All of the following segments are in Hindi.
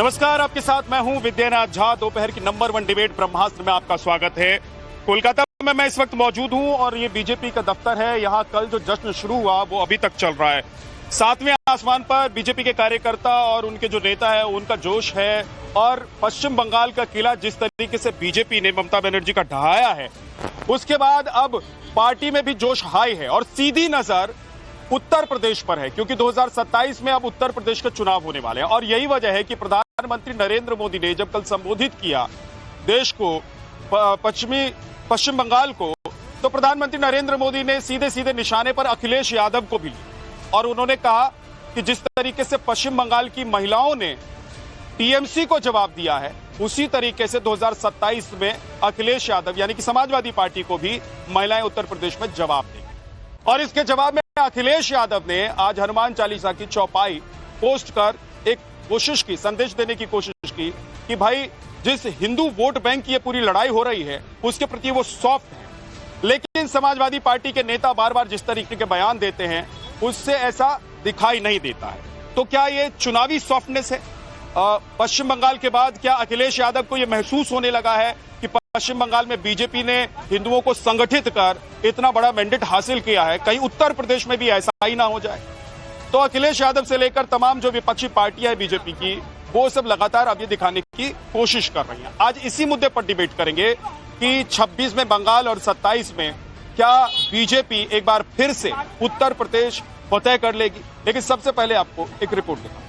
नमस्कार, आपके साथ मैं हूं विद्यानाथ झा। दोपहर की नंबर 1 डिबेट ब्रह्मास्त्र में आपका स्वागत है। कोलकाता में मैं इस वक्त मौजूद हूं और ये बीजेपी का दफ्तर है। यहां कल जो जश्न शुरू हुआ वो अभी तक चल रहा है। 7वें आसमान पर बीजेपी के कार्यकर्ता और उनके जो नेता है उनका जोश है। और पश्चिम बंगाल का किला जिस तरीके से बीजेपी ने ममता बनर्जी का ढहाया है, उसके बाद अब पार्टी में भी जोश हाई है। और सीधी नजर उत्तर प्रदेश पर है, क्योंकि 2027 में अब उत्तर प्रदेश के चुनाव होने वाले हैं। और यही वजह है कि प्रधानमंत्री नरेंद्र मोदी ने जब कल संबोधित किया देश को, पश्चिम बंगाल को, तो प्रधानमंत्री नरेंद्र मोदी ने सीधे सीधे निशाने पर अखिलेश यादव को भी लिया। और उन्होंने कहा कि जिस तरीके से पश्चिम बंगाल की महिलाओं ने टीएमसी को जवाब दिया है, उसी तरीके से 2027 में अखिलेश यादव यानी कि समाजवादी पार्टी को भी महिलाएं उत्तर प्रदेश में जवाब देंगी। और इसके जवाब में अखिलेश यादव ने आज हनुमान चालीसा की चौपाई पोस्ट कर एक कोशिश की, संदेश देने की कोशिश की कि भाई जिस हिंदू वोट बैंक की ये पूरी लड़ाई हो रही है उसके प्रति वो सॉफ्ट है। लेकिन समाजवादी पार्टी के नेता बार बार जिस तरीके के बयान देते हैं उससे ऐसा दिखाई नहीं देता है। तो क्या ये चुनावी सॉफ्टनेस है? पश्चिम बंगाल के बाद क्या अखिलेश यादव को यह महसूस होने लगा है कि पश्चिम बंगाल में बीजेपी ने हिंदुओं को संगठित कर इतना बड़ा मैंडेट हासिल किया है, कहीं उत्तर प्रदेश में भी ऐसा ही ना हो जाए? तो अखिलेश यादव से लेकर तमाम जो विपक्षी पार्टियां है बीजेपी की, वो सब लगातार अब ये दिखाने की कोशिश कर रही हैं। आज इसी मुद्दे पर डिबेट करेंगे कि 26 में बंगाल और 27 में क्या बीजेपी एक बार फिर से उत्तर प्रदेश फतेह कर लेगी। लेकिन सबसे पहले आपको एक रिपोर्ट दिखाऊं।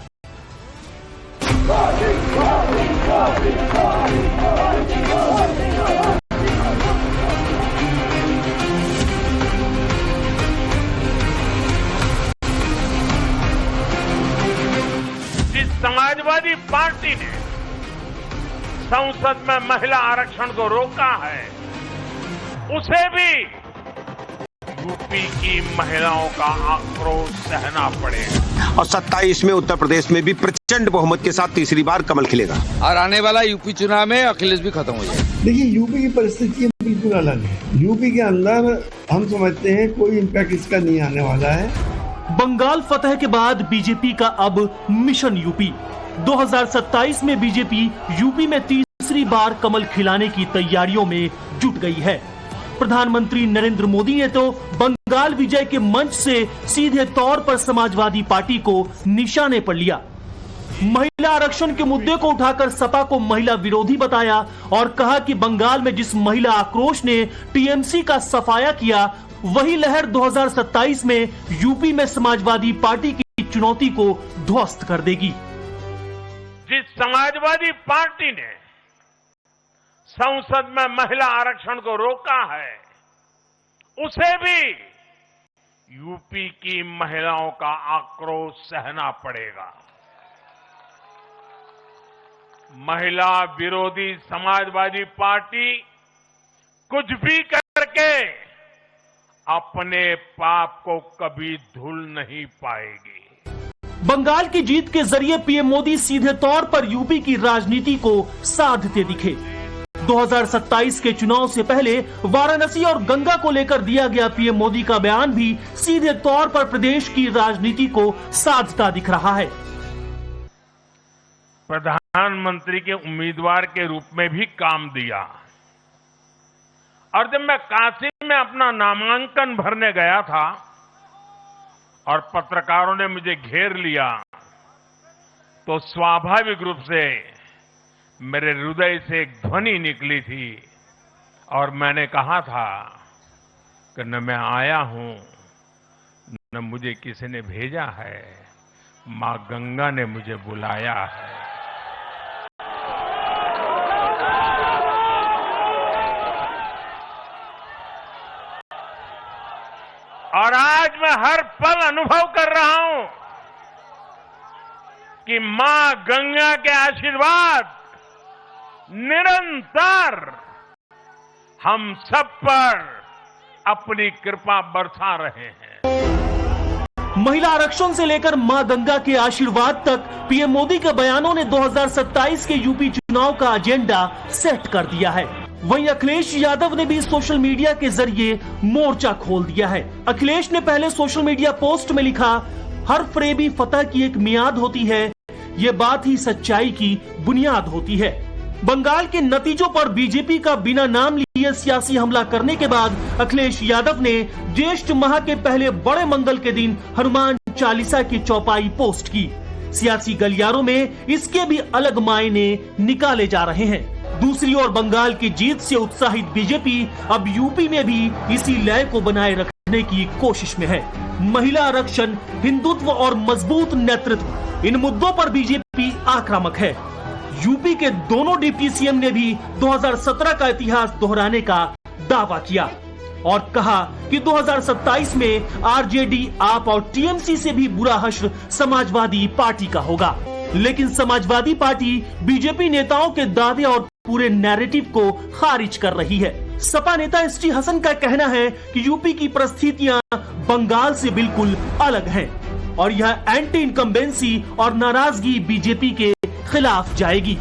जिस समाजवादी पार्टी ने संसद में महिला आरक्षण को रोका है, उसे भी यूपी की महिलाओं का आक्रोश सहना पड़ेगा। और 27 में उत्तर प्रदेश में भी प्रचंड बहुमत के साथ तीसरी बार कमल खिलेगा और आने वाला यूपी चुनाव में अखिलेश भी खत्म हो जाएगा। देखिए, यूपी की परिस्थिति बिल्कुल अलग है। यूपी के अंदर हम समझते हैं कोई इम्पैक्ट इसका नहीं आने वाला है। बंगाल फतह के बाद बीजेपी का अब मिशन यूपी। 2027 में बीजेपी यूपी में तीसरी बार कमल खिलाने की तैयारियों में जुट गई है। प्रधानमंत्री नरेंद्र मोदी ने तो बंगाल विजय के मंच से सीधे तौर पर समाजवादी पार्टी को निशाने पर लिया। महिला आरक्षण के मुद्दे को उठाकर सपा को महिला विरोधी बताया और कहा कि बंगाल में जिस महिला आक्रोश ने टीएमसी का सफाया किया, वही लहर 2027 में यूपी में समाजवादी पार्टी की चुनौती को ध्वस्त कर देगी। जिस समाजवादी पार्टी ने संसद में महिला आरक्षण को रोका है, उसे भी यूपी की महिलाओं का आक्रोश सहना पड़ेगा। महिला विरोधी समाजवादी पार्टी कुछ भी करके अपने पाप को कभी धुल नहीं पाएगी। बंगाल की जीत के जरिए पीएम मोदी सीधे तौर पर यूपी की राजनीति को साधते दिखे। 2027 के चुनाव से पहले वाराणसी और गंगा को लेकर दिया गया पीएम मोदी का बयान भी सीधे तौर पर प्रदेश की राजनीति को साधता दिख रहा है। प्रधानमंत्री के उम्मीदवार के रूप में भी काम दिया। और जब मैं काशी में अपना नामांकन भरने गया था और पत्रकारों ने मुझे घेर लिया, तो स्वाभाविक रूप से मेरे हृदय से एक ध्वनि निकली थी और मैंने कहा था कि न मैं आया हूं, न मुझे किसी ने भेजा है, मां गंगा ने मुझे बुलाया है। और आज मैं हर पल अनुभव कर रहा हूं कि मां गंगा के आशीर्वाद निरंतर हम सब पर अपनी कृपा बरसा रहे हैं। महिला आरक्षण से लेकर मां गंगा के आशीर्वाद तक पीएम मोदी के बयानों ने 2027 के यूपी चुनाव का एजेंडा सेट कर दिया है। वहीं अखिलेश यादव ने भी सोशल मीडिया के जरिए मोर्चा खोल दिया है। अखिलेश ने पहले सोशल मीडिया पोस्ट में लिखा, हर फरेबी फतह की एक मियाद होती है, ये बात ही सच्चाई की बुनियाद होती है। बंगाल के नतीजों पर बीजेपी का बिना नाम लिए सियासी हमला करने के बाद अखिलेश यादव ने ज्येष्ठ माह के पहले बड़े मंगल के दिन हनुमान चालीसा की चौपाई पोस्ट की। सियासी गलियारों में इसके भी अलग मायने निकाले जा रहे हैं। दूसरी ओर बंगाल की जीत से उत्साहित बीजेपी अब यूपी में भी इसी लय को बनाए रखने की कोशिश में है। महिला आरक्षण, हिंदुत्व और मजबूत नेतृत्व, इन मुद्दों पर बीजेपी आक्रामक है। यूपी के दोनों डिप्टी सीएम ने भी 2017 का इतिहास दोहराने का दावा किया और कहा कि 2027 में आरजेडी, आप और टीएमसी से भी बुरा हश्र समाजवादी पार्टी का होगा। लेकिन समाजवादी पार्टी बीजेपी नेताओं के दावे और पूरे नैरेटिव को खारिज कर रही है। सपा नेता एसटी हसन का कहना है कि यूपी की परिस्थितियां बंगाल से बिल्कुल अलग हैं और यह एंटी इनकम्बेंसी और नाराजगी बीजेपी के खिलाफ जाएगी।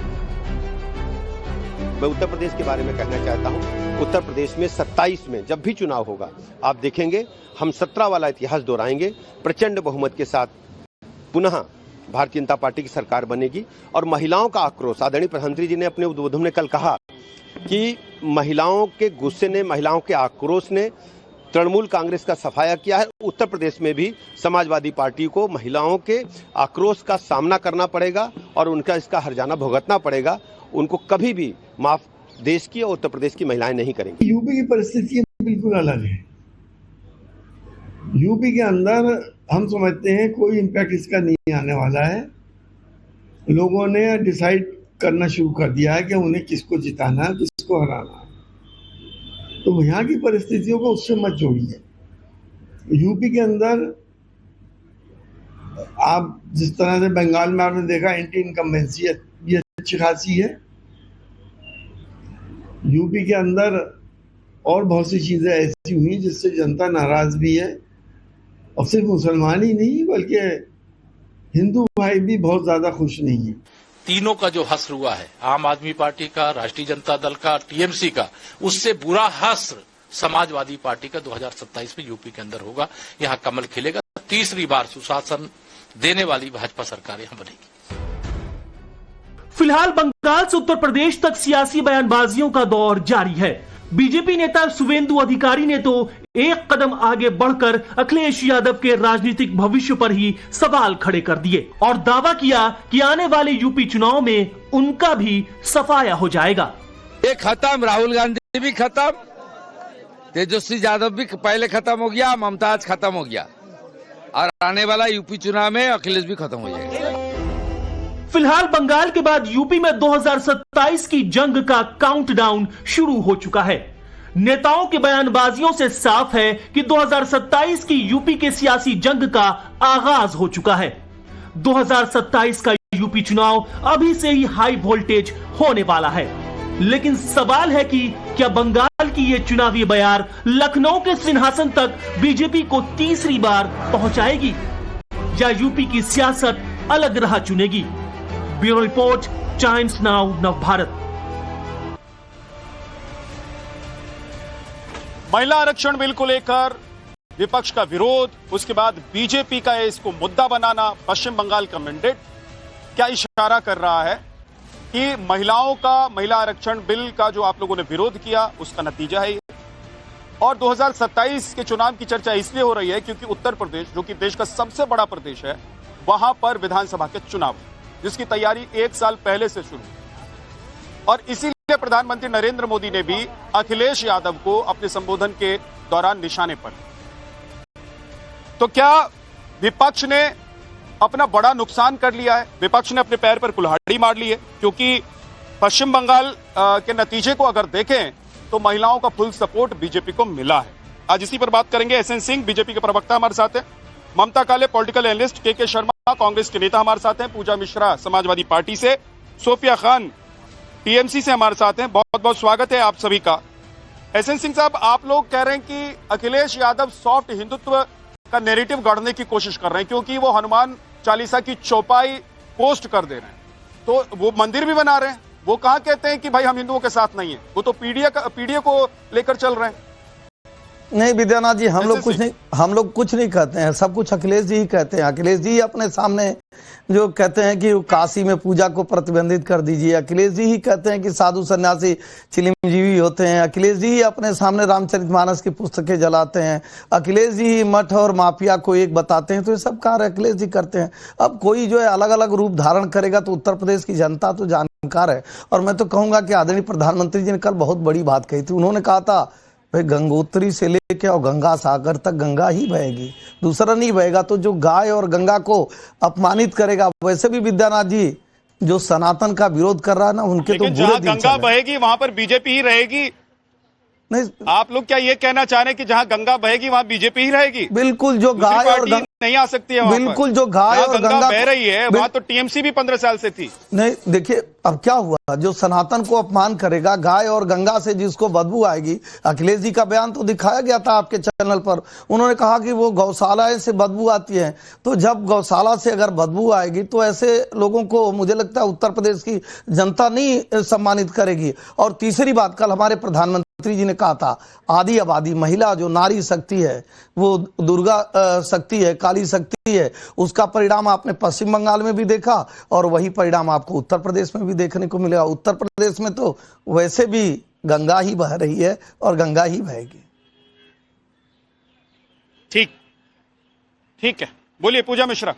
मैं उत्तर प्रदेश के बारे में कहना चाहता हूं। उत्तर प्रदेश में 27 में जब भी चुनाव होगा, आप देखेंगे हम 17 वाला इतिहास दोहराएंगे। प्रचंड बहुमत के साथ पुनः भारतीय जनता पार्टी की सरकार बनेगी और महिलाओं का आक्रोश, आदरणीय प्रधानमंत्री जी ने अपने उद्बोधन में कल कहा कि महिलाओं के गुस्से ने, महिलाओं के आक्रोश ने तृणमूल कांग्रेस का सफाया किया है। उत्तर प्रदेश में भी समाजवादी पार्टी को महिलाओं के आक्रोश का सामना करना पड़ेगा और उनका इसका हर्जाना भुगतना पड़ेगा। उनको कभी भी माफ देश की और उत्तर प्रदेश की महिलाएं नहीं करेंगी। यूपी की परिस्थिति बिल्कुल अलग है। यूपी के अंदर हम समझते हैं कोई इम्पैक्ट इसका नहीं आने वाला है। लोगों ने डिसाइड करना शुरू कर दिया है कि उन्हें किसको जिताना है, किसको हराना है। तो यहाँ की परिस्थितियों को उससे मत जोड़िए। यूपी के अंदर आप जिस तरह से बंगाल में आपने देखा एंटी इनकम्बेंसी भी अच्छी खासी है। यूपी के अंदर और बहुत सी चीजें ऐसी हुई जिससे जनता नाराज भी है और सिर्फ मुसलमान ही नहीं बल्कि हिंदू भाई भी बहुत ज्यादा खुश नहीं है। तीनों का जो हश्र हुआ है, आम आदमी पार्टी का, राष्ट्रीय जनता दल का, टीएमसी का, उससे बुरा हश्र समाजवादी पार्टी का 2027 में यूपी के अंदर होगा। यहां कमल खिलेगा। तीसरी बार सुशासन देने वाली भाजपा सरकार यहां बनेगी। फिलहाल बंगाल से उत्तर प्रदेश तक सियासी बयानबाजियों का दौर जारी है। बीजेपी नेता शुवेंदु अधिकारी ने तो एक कदम आगे बढ़कर अखिलेश यादव के राजनीतिक भविष्य पर ही सवाल खड़े कर दिए और दावा किया कि आने वाले यूपी चुनाव में उनका भी सफाया हो जाएगा। ये खत्म, राहुल गांधी भी खत्म, तेजस्वी यादव भी पहले खत्म हो गया, ममता आज खत्म हो गया और आने वाला यूपी चुनाव में अखिलेश भी खत्म हो जाएगा। फिलहाल बंगाल के बाद यूपी में 2027 की जंग का काउंटडाउन शुरू हो चुका है। नेताओं की बयानबाजियों से साफ है कि 2027 की यूपी के सियासी जंग का आगाज हो चुका है। 2027 का यूपी चुनाव अभी से ही हाई वोल्टेज होने वाला है। लेकिन सवाल है कि क्या बंगाल की ये चुनावी बयार लखनऊ के सिंहासन तक बीजेपी को तीसरी बार पहुंचाएगी या यूपी की सियासत अलग राह चुनेगी? Bureau report, Times Now, Navbharat. महिला आरक्षण बिल को लेकर विपक्ष का विरोध, उसके बाद बीजेपी का इसको मुद्दा बनाना, पश्चिम बंगाल का मैंडेट क्या इशारा कर रहा है कि महिला आरक्षण बिल का जो आप लोगों ने विरोध किया उसका नतीजा है ये। और 2027 के चुनाव की चर्चा इसलिए हो रही है क्योंकि उत्तर प्रदेश, जो कि देश का सबसे बड़ा प्रदेश है, वहां पर विधानसभा के चुनाव जिसकी तैयारी 1 साल पहले से शुरू और इसीलिए प्रधानमंत्री नरेंद्र मोदी ने भी अखिलेश यादव को अपने संबोधन के दौरान निशाने पर। तो क्या विपक्ष ने अपना बड़ा नुकसान कर लिया है? विपक्ष ने अपने पैर पर कुल्हाड़ी मार ली है क्योंकि पश्चिम बंगाल के नतीजे को अगर देखें तो महिलाओं का फुल सपोर्ट बीजेपी को मिला है। आज इसी पर बात करेंगे। एसएन सिंह बीजेपी के प्रवक्ता हमारे साथ हैं, ममता काले पॉलिटिकल एनालिस्ट, के शर्मा कांग्रेस के नेता हमारे साथ हैं, पूजा मिश्रा समाजवादी पार्टी से, सोफिया खान टीएमसी से हमारे साथ हैं। बहुत बहुत स्वागत है आप सभी का। एसएन सिंह साहब, आप लोग कह रहे हैं कि अखिलेश यादव सॉफ्ट हिंदुत्व का नैरेटिव गढ़ने की कोशिश कर रहे हैं क्योंकि वो हनुमान चालीसा की चौपाई पोस्ट कर दे रहे हैं, तो वो मंदिर भी बना रहे हैं। वो कहां कहते हैं कि भाई हम हिंदुओं के साथ नहीं है, वो तो पीडीए को लेकर चल रहे हैं। नहीं विद्यानाथ जी, हम लोग SSC कुछ नहीं कहते हैं, सब कुछ अखिलेश जी ही कहते हैं। अखिलेश जी अपने सामने जो कहते हैं कि काशी में पूजा को प्रतिबंधित कर दीजिए, अखिलेश जी ही कहते हैं कि साधु सन्यासी चिलिमजीवी होते हैं, अखिलेश जी ही अपने सामने रामचरितमानस की पुस्तकें जलाते हैं, अखिलेश जी ही मठ और माफिया को एक बताते हैं। तो ये सब कार्य अखिलेश जी करते हैं। अब कोई जो है अलग अलग रूप धारण करेगा तो उत्तर प्रदेश की जनता तो जानकार है। और मैं तो कहूंगा कि आदरणीय प्रधानमंत्री जी ने कल बहुत बड़ी बात कही थी। उन्होंने कहा था भाई गंगोत्री से लेके और गंगा सागर तक गंगा ही बहेगी, दूसरा नहीं बहेगा। तो जो गाय और गंगा को अपमानित करेगा, वैसे भी विद्यानाथ जी जो सनातन का विरोध कर रहा है ना, उनके तो जहां गंगा बहेगी वहां पर बीजेपी ही रहेगी। नहीं, आप लोग क्या ये कहना चाह रहे हैं कि जहां गंगा बहेगी वहां बीजेपी ही रहेगी? बिल्कुल, जो गाय और नहीं आ सकती है वहां पर। बिल्कुल, जो गाय और गंगा बह रही है वहां तो टीएमसी भी 15 साल से थी। नहीं देखिए अब क्या हुआ, जो सनातन को अपमान करेगा, गाय और गंगा से जिसको बदबू आएगी। अखिलेश जी का बयान तो दिखाया गया था आपके चैनल पर, उन्होंने कहा कि वो गौशालाएं से बदबू आती है। तो जब गौशाला से अगर बदबू आएगी तो ऐसे लोगों को मुझे लगता है उत्तर प्रदेश की जनता नहीं सम्मानित करेगी। और तीसरी बात, कल हमारे प्रधानमंत्री जी ने कहा था आदि आबादी महिला जो नारी शक्ति है, वो दुर्गा शक्ति है, काली शक्ति है। उसका परिणाम आपने पश्चिम बंगाल में भी देखा और वही परिणाम आपको उत्तर प्रदेश में भी देखने को मिलेगा। उत्तर प्रदेश में तो वैसे भी गंगा ही बह रही है और गंगा ही बहेगी। ठीक है, बोलिए पूजा मिश्रा।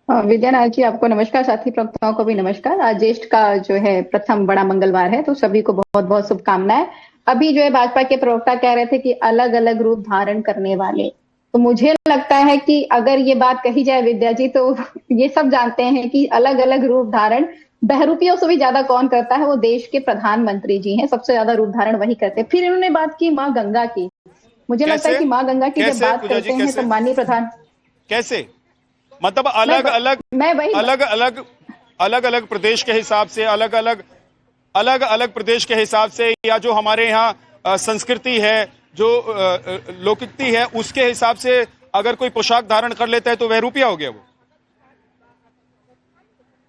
विद्यानाथ जी आपको नमस्कार, साथी प्रवक्ताओं को भी नमस्कार। आज ज्येष्ठ का जो है प्रथम बड़ा मंगलवार है, तो सभी को बहुत बहुत शुभकामनाएं। अभी जो है भाजपा के प्रवक्ता कह रहे थे कि अलग अलग रूप धारण करने वाले, तो मुझे लगता है कि अगर ये बात कही जाए विद्या जी, तो ये सब जानते हैं कि अलग अलग रूप धारण बहरूपियों से भी ज्यादा कौन करता है, वो देश के प्रधानमंत्री जी हैं, सबसे ज्यादा रूप धारण वही करते हैं। फिर इन्होंने बात की माँ गंगा की। मुझे लगता है कि माँ गंगा की जब बात करते हैं तो माननीय प्रधान कैसे, मतलब अलग अलग प्रदेश के हिसाब से, अलग अलग प्रदेश के हिसाब से, या जो हमारे यहाँ संस्कृति है, जो लोकयुक्ति है, उसके हिसाब से अगर कोई पोशाक धारण कर लेता है तो वह रुपया हो गया वो।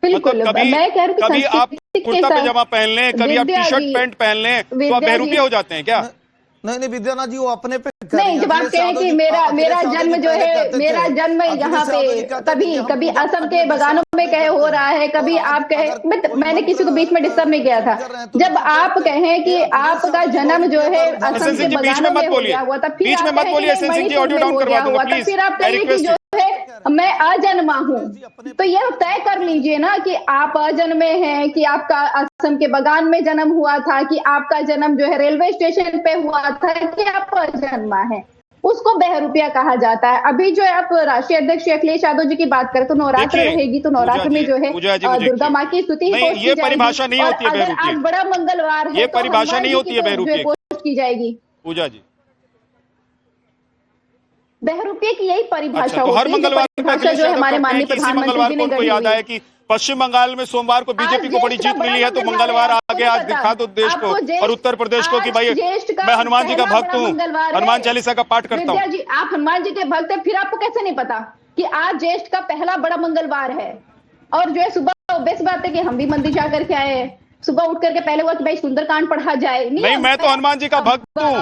बिल्कुल, मैं कह रही हूं कभी आप कुर्ता पजामा पहन लें, कभी आप टी शर्ट पैंट पहन लें तो आप बहरूपीय हो जाते हैं क्या? नहीं विद्यानाथ जी, वो अपने पे नहीं, जब आप कहें कि मेरा जन्म जो है, मेरा जन्म यहाँ पे कभी असम के बगानों में कहे हो रहा है, कभी आप कहे, मैंने किसी को बीच में डिस्टर्ब नहीं किया था। जब आप कहें कि आपका जन्म जो है असम के बगानों में हो गया हुआ था, फिर आप कहें फिर आप कहें कि जो है मैं अजन्मा हूँ, तो ये तय कर लीजिए ना कि आप अजन्मे हैं, कि आपका असम के बगान में जन्म हुआ था, कि आपका जन्म जो है रेलवे स्टेशन पे हुआ था, कि आप अजन्मा है। उसको बहरूपिया कहा जाता है। अभी जो है आप राष्ट्रीय अध्यक्ष अखिलेश यादव जी की बात करें तो नवरात्र रहेगी, तो नवरात्र में जो है दुर्गा माँ की स्तुति ये परिभाषा नहीं होती है बहरूपिया। आज बड़ा मंगलवार है, ये परिभाषा नहीं होती है बहरूपिया पोस्ट की जाएगी। पूजा जी, बहरूपिया की यही परिभाषा तो हर मंगलवार जो हमारे माननीय प्रधानमंत्री जी ने को याद आया कि पश्चिम बंगाल में सोमवार को बीजेपी को बड़ी जीत मिली है, तो मंगलवार आगे आज दिखा दो देश को और उत्तर प्रदेश को कि भाई मैं हनुमान जी का भक्त हूँ, हनुमान चालीसा का पाठ करता हूँ। जी आप हनुमान जी के भक्त हैं, फिर आपको कैसे नहीं पता कि आज ज्येष्ठ का पहला बड़ा मंगलवार है? और जो है सुबह बेस्ट बात है कि हम भी मंदिर जा करके आए हैं, सुबह उठ करके पहले हुआ कि भाई सुंदरकांड पढ़ा जाए। नहीं, मैं तो हनुमान जी का भक्त हूँ,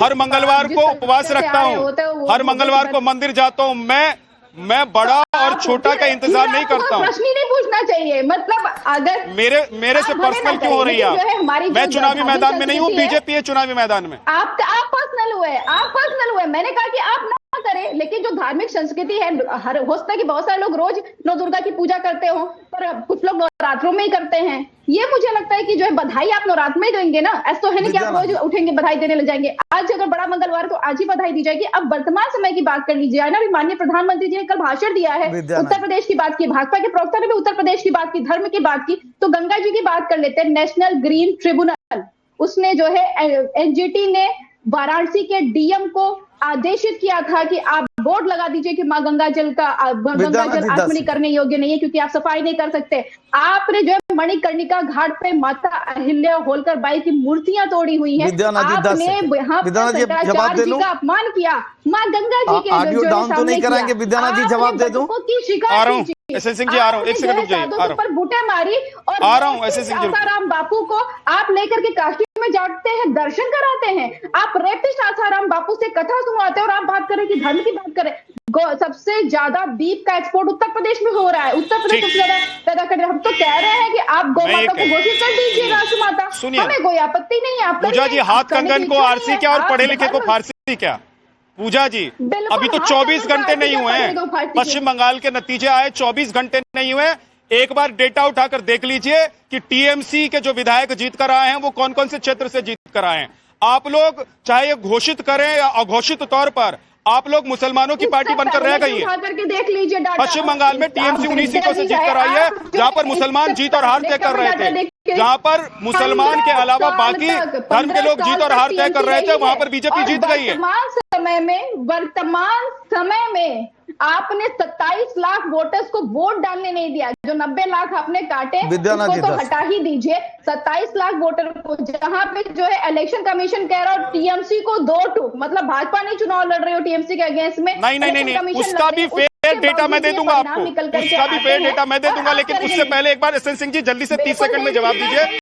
हर मंगलवार को उपवास रखता हूँ, हर मंगलवार को मंदिर जाता हूँ। मैं बड़ा और छोटा का इंतजार नहीं करता हूँ। प्रश्न ही नहीं पूछना चाहिए, मतलब अगर मेरे से पर्सनल क्यों हो रही है? मैं चुनावी मैदान में नहीं हूँ, बीजेपी है चुनावी मैदान में। आप पर्सनल हुए, मैंने कहा कि आप ना करें, लेकिन जो धार्मिक संस्कृति है, हो सकता है कि बहुत सारे लोग रोज नौ दुर्गा की पूजा करते हो, पर कुछ लोग नवरात्रों में ही करते हैं। ये मुझे लगता है कि जो है बधाई आप नवरात्र में देंगे ना, ऐसा तो है नहीं कि आप रोज उठेंगे बधाई देने लग जाएंगे। आज अगर बड़ा मंगलवार तो आज ही बधाई दी जाएगी। अब वर्तमान समय की बात कर लीजिए ना, माननीय प्रधानमंत्री जी ने कल भाषण दिया है, उत्तर प्रदेश की बात की, भाजपा के प्रवक्ता ने भी उत्तर प्रदेश की बात की, धर्म की बात की, तो गंगा जी की बात कर लेते हैं। नेशनल ग्रीन ट्रिब्यूनल, उसने जो है एनजीटी ने वाराणसी के डीएम को आदेशित किया था कि आप बोर्ड लगा दीजिए कि मां गंगा जल आचमनी करने योग्य नहीं है, क्योंकि आप सफाई नहीं कर सकते। आपने जो है मणिकर्णिका घाट पे माता अहिल्या होलकर बाई की मूर्तियां तोड़ी हुई हैं। आपने यहाँ शंकराचार्य जी का अपमान किया। मां गंगा जी के ऑडियो डाउन तो नहीं कराएंगे? विद्यानाथ जी जवाब दे दूं? आ रहा हूं, एसएन सिंह जी आ रहा हूं, एक सेकंड रुक जाइए, पर बूटे मारी और आ रहा हूं, एसएन सिंह जी राम बापू को आप लेकर के काशी में जाते हैं, दर्शन कराते हैं। आप रेपिस्ट आसाराम बापू से कथा सुनवाते हैं और आप बात करें कि धर्म की बात करें। सबसे ज्यादा बीफ का एक्सपोर्ट उत्तर प्रदेश में हो रहा है, उत्तर प्रदेश सबसे ज्यादा पैदा कर रहे हैं। हम तो कह रहे हैं कि आप गौ माता को घोषित कर दीजिए राष्ट्रमाता, हमें कोई आपत्ति नहीं है। आप पूजा जी, हाथ कंगन को आरसी क्या और पढ़े लिखे को फारसी क्या? पूजा जी, अभी तो 24 घंटे नहीं हुए हैं, पश्चिम बंगाल के नतीजे आए 24 घंटे नहीं हुए। एक बार डेटा उठाकर देख लीजिए कि टीएमसी के जो विधायक जीत कर आए हैं वो कौन कौन से क्षेत्र से जीत कर आए हैं। आप लोग चाहे घोषित करें या अघोषित तौर पर, आप लोग मुसलमानों की पार्टी बनकर रह गई है। देख लीजिए पश्चिम बंगाल में टीएमसी 19 सीटों से जीत कर आई है, जहां पर मुसलमान जीत और हार तय कर रहे थे। जहां पर मुसलमान के अलावा बाकी धर्म के लोग जीत और हार तय कर रहे थे, वहां पर बीजेपी जीत गई है। वर्तमान समय में आपने 27 लाख वोटर्स को वोट डालने नहीं दिया। जो 90 लाख आपने काटे उसको तो हटा ही दीजिए। 27 लाख वोटर को, जहां पे जो है इलेक्शन कमीशन कह रहा है टीएमसी को 2-2, मतलब भाजपा नहीं चुनाव लड़ रही हो टीएमसी के अगेंस्ट में। नहीं, उसका भी फेयर डेटा मैं दे दूंगा आपको, उसका भी फेयर डेटा मैं दे दूंगा। लेकिन उससे पहले एक बार एसएन सिंह जी जल्दी से 30 सेकंड में जवाब दीजिए,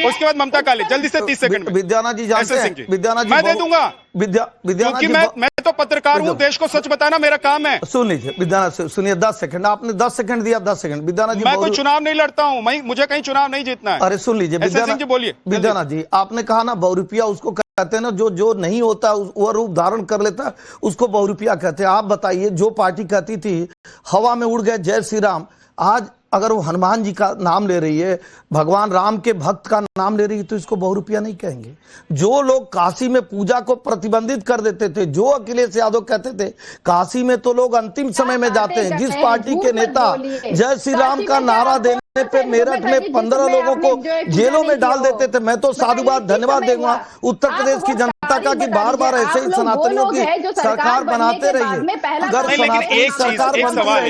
उसके बाद ममता काले जल्दी से 30 सेकंड में। विद्यानाथ जी जानते हैं, विद्यानाथ जी मैं दे दूंगा, क्योंकि मैं तो पत्रकार हूं, देश को सच बताना मेरा काम है। सुन लीजिए विद्यानाथ, सुनिए 10 सेकंड, आपने 10 सेकंड दिया, 10 सेकंड। विद्यानाथ जी, मैं कोई चुनाव नहीं लड़ता हूं, मुझे कहीं चुनाव नहीं जीतना है। अरे सुन लीजिए विद्यानाथ जी, बोलिए। विद्यानाथ जी, आपने कहा ना बहुरूपिया उसको कहते हैं ना, जो नहीं होता वो रूप धारण कर लेता उसको बहुरूपिया कहते हैं। आप बताइए, जो पार्टी कहती थी हवा में उड़ गए जय श्री राम, आज अगर वो हनुमान जी का नाम ले रही है, भगवान राम के भक्त का नाम ले रही है, तो इसको बहुरूपिया नहीं कहेंगे। जो लोग काशी में पूजा को प्रतिबंधित कर देते थे, जो अखिलेश यादव कहते थे काशी में तो लोग अंतिम समय में जाते हैं, जिस पार्टी के नेता जय श्री राम का नारा देने पे मेरठ में 15 लोगों को जेलों में डाल देते थे, मैं तो साधुवाद धन्यवाद देगा उत्तर प्रदेश की जनता का कि बार बार ऐसे ही सनातनियों की सरकार बनाते रहिए। अगर एक सवाल,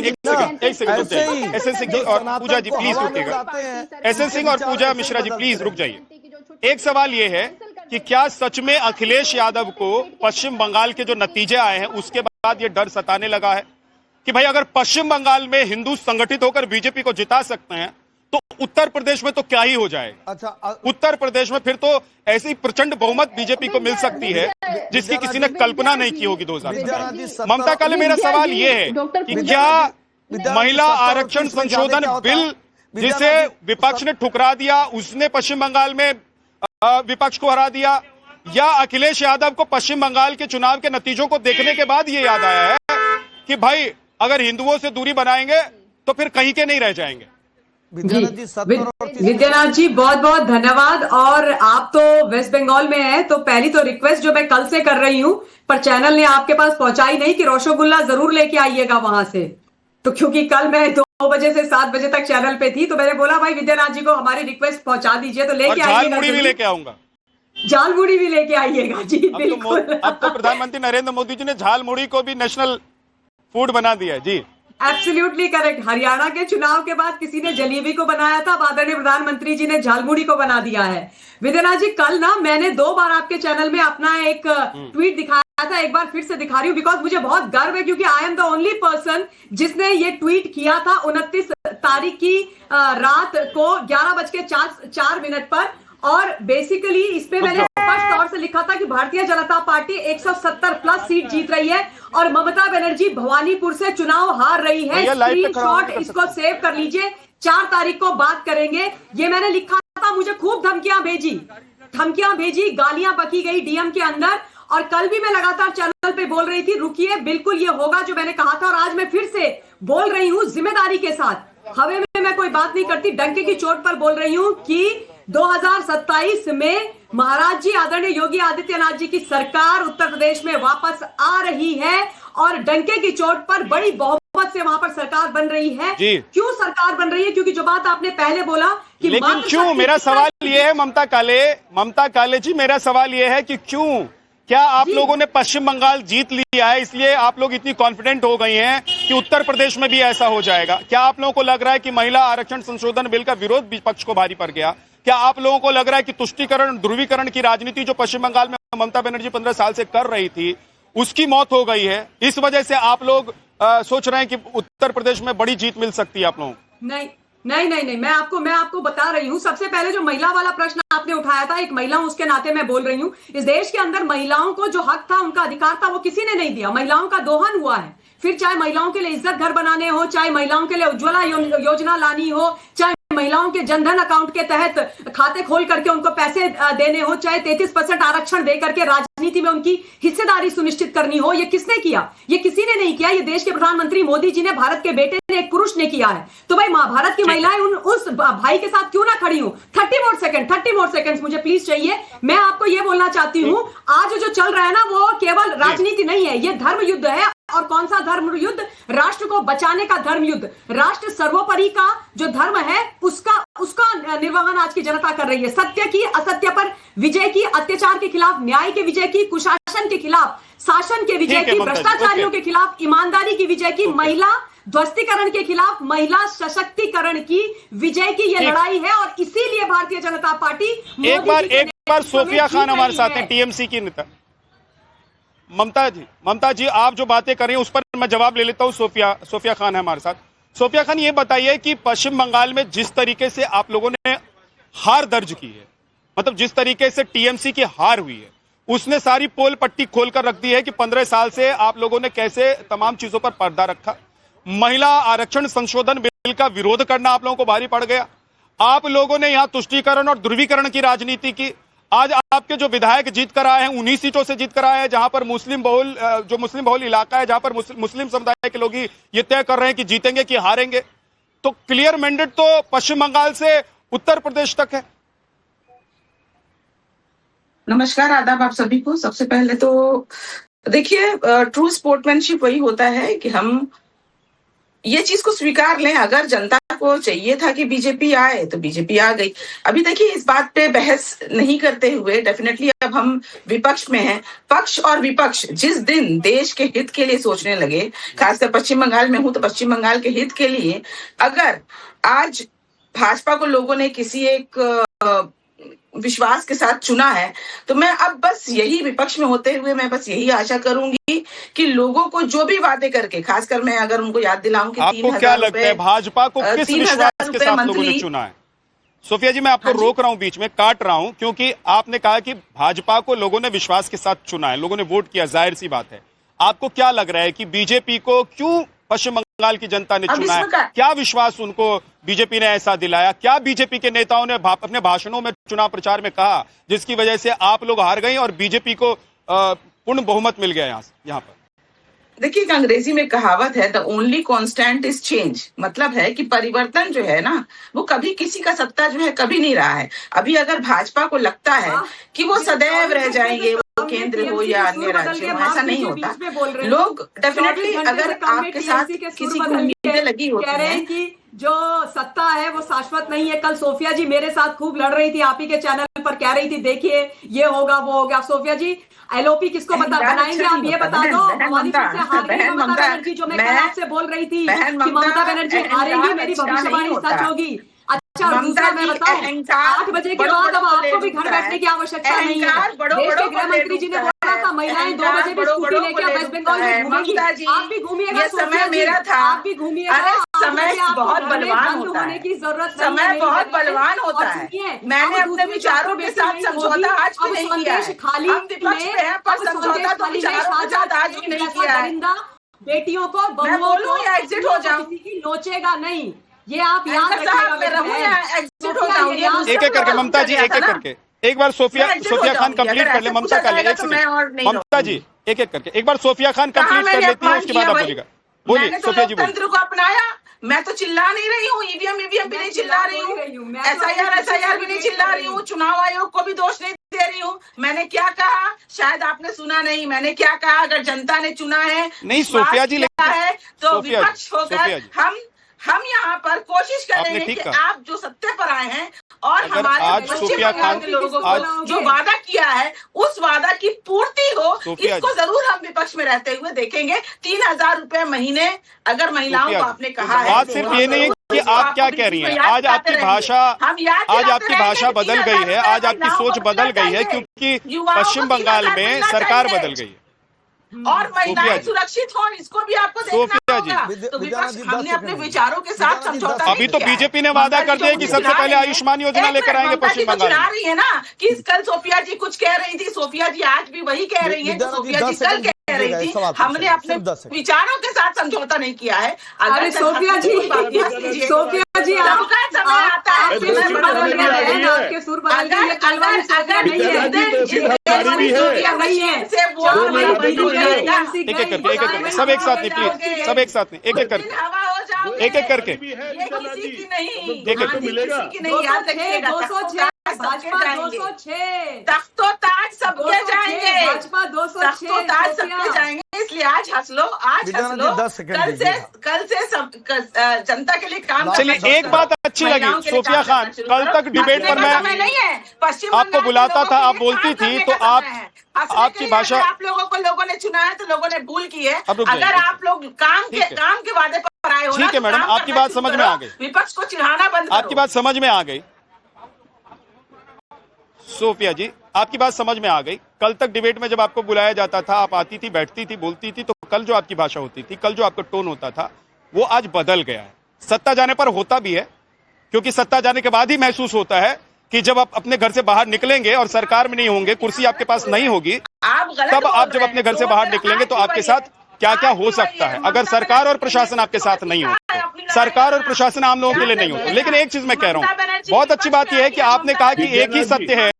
एसएन सिंह जी और पूजा जी प्लीज रुकिएगा, एसएन सिंह और पूजा मिश्रा जी प्लीज रुक जाइए। एक सवाल ये है कि क्या सच में अखिलेश यादव को पश्चिम बंगाल के जो नतीजे आए हैं उसके बाद ये डर सताने लगा है कि भाई अगर पश्चिम बंगाल में हिंदू संगठित होकर बीजेपी को जिता सकते हैं तो उत्तर प्रदेश में तो क्या ही हो जाएगा। अच्छा, उत्तर प्रदेश में फिर तो ऐसी प्रचंड बहुमत बीजेपी को मिल सकती है जिसकी किसी ने कल्पना नहीं की होगी 2000। ममता काले, मेरा सवाल ये है कि क्या महिला आरक्षण संशोधन बिल जिसे विपक्ष ने ठुकरा दिया, उसने पश्चिम बंगाल में विपक्ष को हरा दिया, या अखिलेश यादव को पश्चिम बंगाल के चुनाव के नतीजों को देखने के बाद ये याद आया है कि भाई अगर हिंदुओं से दूरी बनाएंगे तो फिर कहीं के नहीं रह जाएंगे। विद्यानाथ जी बहुत बहुत धन्यवाद। और आप तो वेस्ट बंगाल में हैं, तो पहली तो रिक्वेस्ट जो मैं कल से कर रही हूं पर चैनल ने आपके पास पहुंचाई नहीं कि रसगुल्ला जरूर लेके आइएगा वहां से, तो क्योंकि कल मैं 2 बजे से 7 बजे तक चैनल पे थी, तो मैंने बोला भाई विद्यानाथ जी को हमारी रिक्वेस्ट पहुंचा दीजिए, तो लेके आइएगा। झालमुड़ी भी लेके आऊंगा, झालमुड़ी भी लेके आइएगा जी। बिल्कुल, अब तो प्रधानमंत्री नरेंद्र मोदी जी ने झालमुड़ी को भी नेशनल फूड बना दिया है जी। Absolutely correct. हरियाणा के चुनाव के बाद किसी ने जलेबी को बनाया था, आदरणीय प्रधानमंत्री जी ने झालमुड़ी को बना दिया है। विद्यानाथ जी, कल ना मैंने 2 बार आपके चैनल में अपना एक ट्वीट दिखाया था, एक बार फिर से दिखा रही हूँ बिकॉज मुझे बहुत गर्व है, क्योंकि I am the only person जिसने ये ट्वीट किया था 29 तारीख की रात को 11:04 पर। और बेसिकली इस पे मैंने स्पष्ट तौर से लिखा था कि Bharatiya Janata party 170 plus seat जीत रही है और ममता बनर्जी भवानीपुर से चुनाव हार रही है। स्क्रीनशॉट इसको सेव कर लीजिए, 4 तारीख को बात करेंगे, ये मैंने लिखा था। मुझे खूब धमकियां भेजी, गालियां बकी गई डीएम के अंदर। और कल भी मैं लगातार चैनल पे बोल रही थी रुकिए बिल्कुल ये होगा जो मैंने कहा था, और आज मैं फिर से बोल रही हूं जिम्मेदारी के साथ, हवे में मैं कोई बात नहीं करती, डंके की चोट पर बोल रही हूं कि 2027 में महाराज जी आदरणीय योगी आदित्यनाथ जी की सरकार उत्तर प्रदेश में वापस आ रही है और डंके की चोट पर बड़ी बहुमत से वहां पर सरकार बन रही है। क्यों सरकार बन रही है? क्योंकि जो बात आपने पहले बोला कि लेकिन क्यों, मेरा सवाल ये है ममता काले जी, मेरा सवाल ये है कि क्यों, क्या आप लोगों ने पश्चिम बंगाल जीत लिया है इसलिए आप लोग इतनी कॉन्फिडेंट हो गई हैं कि उत्तर प्रदेश में भी ऐसा हो जाएगा? क्या आप लोगों को लग रहा है कि महिला आरक्षण संशोधन बिल का विरोध विपक्ष को भारी पड़ गया? क्या आप लोगों को लग रहा है कि तुष्टीकरण ध्रुवीकरण की राजनीति जो पश्चिम बंगाल में ममता बनर्जी 15 साल से कर रही थी उसकी मौत हो गई है, इस वजह से आप लोग सोच रहे हैं कि उत्तर प्रदेश में बड़ी जीत मिल सकती है आप लोगों को? नहीं, मैं आपको बता रही हूँ। सबसे पहले जो महिला वाला प्रश्न आपने उठाया था, एक महिला हूं उसके नाते मैं बोल रही हूँ, इस देश के अंदर महिलाओं को जो हक था, उनका अधिकार था, वो किसी ने नहीं दिया। महिलाओं का दोहन हुआ है। फिर चाहे महिलाओं के लिए इज्जत घर बनाने हो, चाहे महिलाओं के लिए उज्ज्वला योजना लानी हो, चाहे महिलाओं के जनधन अकाउंट के तहत खाते खोल करके उनको पैसे देने हो, चाहे 33% आरक्षण दे करके राजनीति में उनकी हिस्सेदारी सुनिश्चित करनी हो, ये किसने किया? ये किसी ने नहीं किया। ये देश के प्रधानमंत्री मोदी जी ने, भारत के बेटे ने, एक पुरुष ने किया है। तो भाई भारत की महिलाएं उस भाई के साथ क्यों ना खड़ी हूं? 30 मोर सेकंड्स मुझे प्लीज चाहिए। मैं आपको ये बोलना चाहती हूं, आज जो चल रहा है ना, वो केवल राजनीति नहीं है, ये धर्म युद्ध है। और कौन सा धर्म युद्ध? राष्ट्र को बचाने का धर्म युद्ध। राष्ट्र सर्वोपरि का जो धर्म है, उसका निर्वहन आज की जनता कर रही है। सत्य की असत्य पर विजय की, अत्याचार के खिलाफ न्याय के विजय की, कुशासन के खिलाफ शासन के विजय की, भ्रष्टाचारियों के खिलाफ ईमानदारी की विजय की, महिला ध्वस्तीकरण के खिलाफ महिला सशक्तिकरण की विजय की ये लड़ाई है। और इसीलिए भारतीय जनता पार्टी एक बार सोफिया खान हमारे साथ हैं, टीएमसी की नेता। ममता जी आप जो बातें कर रही हैं उस पर मैं जवाब ले लेता हूं। सोफिया खान है हमारे साथ। सोफिया खान, ये बताइए कि पश्चिम बंगाल में जिस तरीके से आप लोगों ने हार दर्ज की है, मतलब जिस तरीके से टीएमसी की हार हुई है, उसने सारी पोल पट्टी खोलकर रख दी है कि 15 साल से आप लोगों ने कैसे तमाम चीजों पर पर्दा रखा। महिला आरक्षण संशोधन बिल का विरोध करना आप लोगों को भारी पड़ गया। आप लोगों ने यहां तुष्टीकरण और ध्रुवीकरण की राजनीति की। आज आपके जो विधायक जीत कर आए हैं, 19 सीटों से जीत कर आए हैं, जहां पर मुस्लिम बहुल इलाका है, जहां पर मुस्लिम समुदाय के लोग ही ये तय कर रहे हैं कि जीतेंगे कि हारेंगे। तो क्लियर मैंडेट तो पश्चिम बंगाल से उत्तर प्रदेश तक है। नमस्कार, आदाब आप सभी को। सबसे पहले तो देखिए, ट्रू स्पोर्ट्समैनशिप वही होता है कि हम ये चीज को स्वीकार लें। अगर जनता को चाहिए था कि बीजेपी आए तो बीजेपी आ गई। अभी देखिए, इस बात पे बहस नहीं करते हुए डेफिनेटली अब हम विपक्ष में हैं। पक्ष और विपक्ष जिस दिन देश के हित के लिए सोचने लगे, खासकर पश्चिम बंगाल में हूं तो पश्चिम बंगाल के हित के लिए, अगर आज भाजपा को लोगों ने किसी एक विश्वास के साथ चुना है, तो मैं अब बस यही विपक्ष में होते हुए मैं बस यही आशा करूंगी कि लोगों को जो भी वादे करके, खासकर मैं अगर उनको याद दिलाऊं कि आपको क्या लगता है भाजपा को किस विश्वास के साथ लोगों ने चुना है? सोफिया जी, मैं आपको रोक रहा हूं, बीच में काट रहा हूं, क्योंकि आपने कहा कि भाजपा को लोगों ने विश्वास के साथ चुना है, लोगों ने वोट किया, जाहिर सी बात है। आपको क्या लग रहा है कि बीजेपी को क्यों पश्चिम बंगाल की जनता ने चुना है? क्या विश्वास उनको बीजेपी ने ऐसा दिलाया? क्या बीजेपी के नेताओं ने अपने भाषणों में, चुनाव प्रचार में कहा जिसकी वजह से आप लोग हार गए और बीजेपी को पूर्ण बहुमत मिल गया यहाँ पर? देखिए, एक अंग्रेजी में कहावत है, the only constant is change. मतलब है कि परिवर्तन जो है ना, वो कभी किसी का सत्ता जो है कभी नहीं रहा है। अभी अगर भाजपा को लगता है कि वो सदैव रह जाएंगे, वो केंद्र हो या अन्य राज्य हो, ऐसा नहीं होता। लोग डेफिनेटली अगर आपके साथ किसी को उम्मीदें लगी होती हैं कि जो सत्ता है वो शाश्वत नहीं है। कल सोफिया जी मेरे साथ खूब लड़ रही थी, आप ही के चैनल पर कह रही थी, देखिए ये होगा वो होगा। सोफिया जी, एलओपी किसको बनाएंगे आप ये बता दो। हमारी फिर से हार गई ममता बनर्जी, जो मैं कल आपसे बोल रही थी कि ममता बनर्जी हारेंगी, मेरी भविष्यवाणी सच होगी। अच्छा, और दूसरा मैं बताऊं, 8 बजे के बाद अब आपको भी घर बैठने की आवश्यकता नहीं है। देश के गृह मंत्री जी ने बोला था महिलाएं 2 बजे भी स्कूटी लेके वेस्ट बंगाल में घूमेंगी। आप भी घूमिएगा, समय मेरा था, आप भी घूमिएगा। समय बहुत बलवान होता है, की जरूरत समय बहुत बलवान होता है। मैंने अपने विचारों के साथ समझौता आज भी नहीं किया है। हम विपक्ष में हैं, पर समझौता तो विचारों के साथ आज भी नहीं किया है। बेटियों को, बहुओं को या एग्जिट हो जाऊं, किसी की नोचेगा नहीं, ये आप याद रखिएगा। एक एक करके ममता जी, एक एक करके एक बार सोफिया खान कंप्लीट कर ले। ममता का ले, एक सेकंड ममता जी, एक एक करके एक बार सोफिया खान कंप्लीट कर लेती है, उसके बाद आप बोलिएगा। बोलिए सोफिया जी, बोलिए। लोकतंत्र को अपनाया, मैं तो चिल्ला नहीं रही हूँ, ईवीएम भी नहीं चिल्ला रही हूँ, एसआईआर भी नहीं चिल्ला रही हूँ, चुनाव आयोग को भी दोष नहीं दे रही हूँ। मैंने क्या कहा शायद आपने सुना नहीं। मैंने क्या कहा, अगर जनता ने चुना है, नहीं सोफिया जी है तो विपक्ष होकर हम यहाँ पर कोशिश कर रहे हैं कि आप जो सत्ते पर आए हैं और हमारे पश्चिम बंगाल के लोगों को जो वादा किया है उस वादा की पूर्ति हो, इसको जरूर हम विपक्ष में रहते हुए देखेंगे। 3,000 रुपए महीने अगर महिलाओं को आपने कहा है, बात सिर्फ ये नहीं है कि आप क्या कह रही हैं। आज आपकी भाषा बदल गई है, आज आपकी सोच बदल गई है, क्योंकि पश्चिम बंगाल में सरकार बदल गई है। और महिलाएं जी। सुरक्षित हो, इसको भी आपको देखना होगा। तो विपक्ष हमने अपने विचारों के साथ समझौता नहीं अभी तो किया है। बीजेपी ने वादा कर दिया कि सबसे पहले आयुष्मान योजना लेकर आएंगे पश्चिम बंगाल चला में। रही है ना कि कल सोफिया जी कुछ कह रही थी, सोफिया जी आज भी वही कह रही है जो सोफिया जी कल कह रही थी। हमने अपने विचारों के साथ समझौता नहीं किया है। अरे सोफिया जी, सोफिया जी सबका समय आता है, आपके सुर बदल गए, आपके सुर बदल गए, कलवारी सोफिया नहीं है, सोफिया नहीं है। एक एक करके सब एक साथ नहीं, प्लीज सब एक साथ नहीं, एक एक करके एक एक करके भाजपा 206 तख्तो ताज सबके जाएंगे, भाजपा 206 तख्तो ताज सबके जाएंगे। इसलिए आज हंस लो, आज हंस लो, कल से सब जनता के लिए काम। चलिए एक बात अच्छी लगी सोफिया खान, कल तक डिबेट पर मैं नहीं है, पश्चिम आपको बुलाता था, आप बोलती थी, तो आपकी भाषा, आप लोगों को लोगों ने चुना है तो लोगों ने भूल की है। अगर आप लोग काम के वादे पर आए हो, ठीक है मैडम, आपकी बात समझ में आ गई, विपक्ष को चिढ़ाना बंद करो। आपकी बात समझ में आ गई सोफिया जी, आपकी बात समझ में आ गई। कल तक डिबेट में जब आपको बुलाया जाता था, आप आती थी, बैठती थी, बोलती थी, तो कल जो आपकी भाषा होती थी, कल जो आपका टोन होता था, वो आज बदल गया है। सत्ता जाने पर होता भी है, क्योंकि सत्ता जाने के बाद ही महसूस होता है कि जब आप अपने घर से बाहर निकलेंगे और सरकार में नहीं होंगे, कुर्सी आपके पास नहीं होगी, तब आप जब अपने घर से बाहर निकलेंगे तो आपके साथ क्या क्या हो सकता है। अगर सरकार और प्रशासन आपके साथ नहीं हो, सरकार और प्रशासन आम लोगों के लिए नहीं हो। लेकिन एक चीज मैं कह रहा हूं, बहुत अच्छी बात यह है कि आपने कहा कि एक ही सत्य है,